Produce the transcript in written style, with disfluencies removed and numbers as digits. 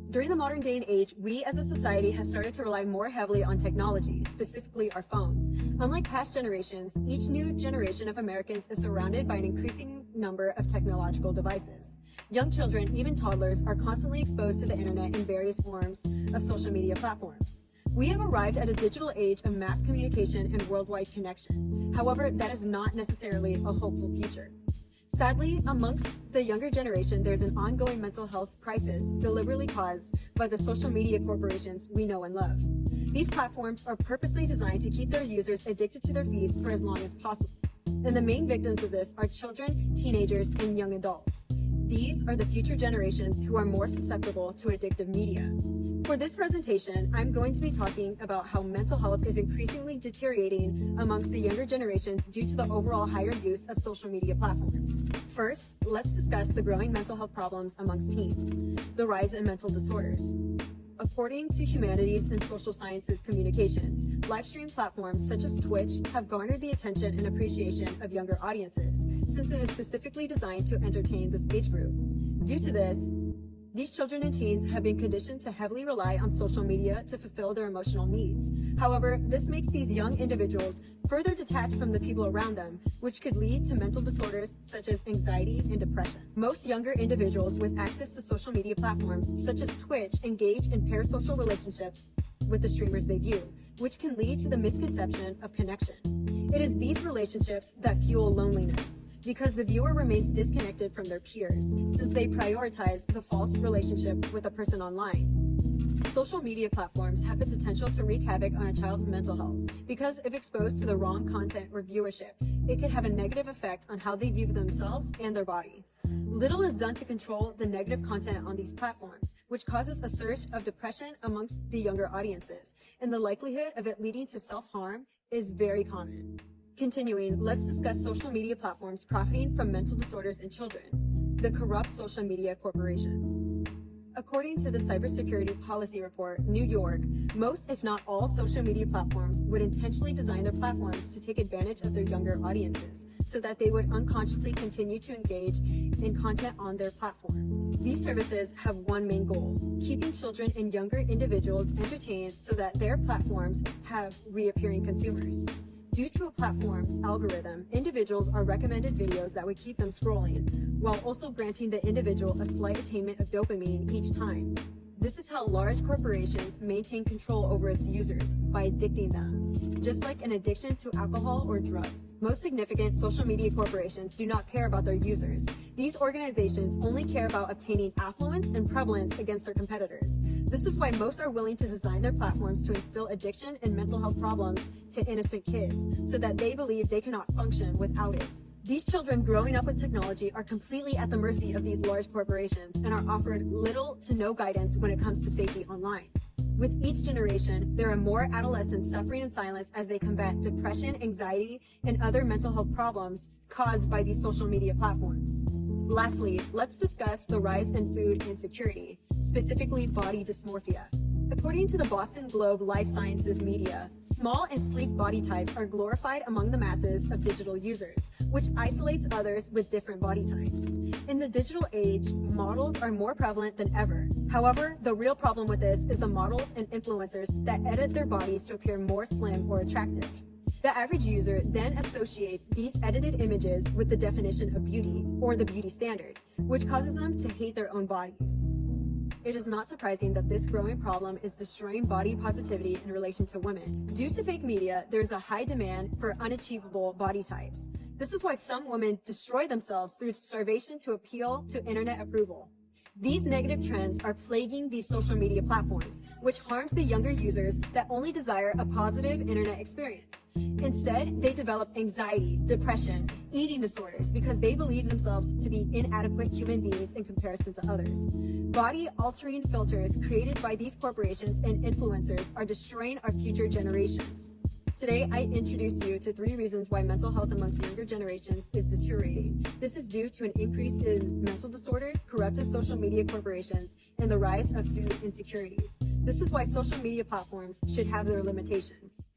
During the modern day and age, we as a society have started to rely more heavily on technology, specifically our phones. Unlike past generations, each new generation of Americans is surrounded by an increasing number of technological devices. Young children, even toddlers, are constantly exposed to the internet in various forms of social media platforms. We have arrived at a digital age of mass communication and worldwide connection. However, that is not necessarily a hopeful future. Sadly, amongst the younger generation, there's an ongoing mental health crisis deliberately caused by the social media corporations we know and love. These platforms are purposely designed to keep their users addicted to their feeds for as long as possible. And the main victims of this are children, teenagers, and young adults. These are the future generations who are more susceptible to addictive media. For this presentation, I'm going to be talking about how mental health is increasingly deteriorating amongst the younger generations due to the overall higher use of social media platforms. First, let's discuss the growing mental health problems amongst teens, the rise in mental disorders. According to Humanities and Social Sciences Communications, live stream platforms such as Twitch have garnered the attention and appreciation of younger audiences, since it is specifically designed to entertain this age group. Due to this, these children and teens have been conditioned to heavily rely on social media to fulfill their emotional needs. However, this makes these young individuals further detached from the people around them, which could lead to mental disorders such as anxiety and depression. Most younger individuals with access to social media platforms such as Twitch engage in parasocial relationships with the streamers they view, which can lead to the misconception of connection. It is these relationships that fuel loneliness, because the viewer remains disconnected from their peers, since they prioritize the false relationship with a person online. Social media platforms have the potential to wreak havoc on a child's mental health, because if exposed to the wrong content or viewership, it can have a negative effect on how they view themselves and their body. Little is done to control the negative content on these platforms, which causes a surge of depression amongst the younger audiences, and the likelihood of it leading to self-harm is very common. Continuing, let's discuss social media platforms profiting from mental disorders in children, the corrupt social media corporations. According to the Cybersecurity Policy Report, New York, most if not all social media platforms would intentionally design their platforms to take advantage of their younger audiences so that they would unconsciously continue to engage in content on their platform. These services have one main goal: keeping children and younger individuals entertained so that their platforms have reappearing consumers. Due to a platform's algorithm, individuals are recommended videos that would keep them scrolling, while also granting the individual a slight attainment of dopamine each time. This is how large corporations maintain control over its users, by addicting them, just like an addiction to alcohol or drugs. Most significant social media corporations do not care about their users. These organizations only care about obtaining affluence and prevalence against their competitors. This is why most are willing to design their platforms to instill addiction and mental health problems to innocent kids, so that they believe they cannot function without it. These children growing up with technology are completely at the mercy of these large corporations and are offered little to no guidance when it comes to safety online. With each generation, there are more adolescents suffering in silence as they combat depression, anxiety, and other mental health problems caused by these social media platforms. Lastly, let's discuss the rise in food insecurity, specifically body dysmorphia. According to the Boston Globe Life Sciences Media, small and sleek body types are glorified among the masses of digital users, which isolates others with different body types. In the digital age, models are more prevalent than ever. However, the real problem with this is the models and influencers that edit their bodies to appear more slim or attractive. The average user then associates these edited images with the definition of beauty, or the beauty standard, which causes them to hate their own bodies. It is not surprising that this growing problem is destroying body positivity in relation to women. Due to fake media, there is a high demand for unachievable body types. This is why some women destroy themselves through starvation to appeal to internet approval. These negative trends are plaguing these social media platforms, which harms the younger users that only desire a positive internet experience. Instead, they develop anxiety, depression, eating disorders because they believe themselves to be inadequate human beings in comparison to others. Body-altering filters created by these corporations and influencers are destroying our future generations. Today, I introduced you to 3 reasons why mental health amongst younger generations is deteriorating. This is due to an increase in mental disorders, corruptive social media corporations, and the rise of food insecurities. This is why social media platforms should have their limitations.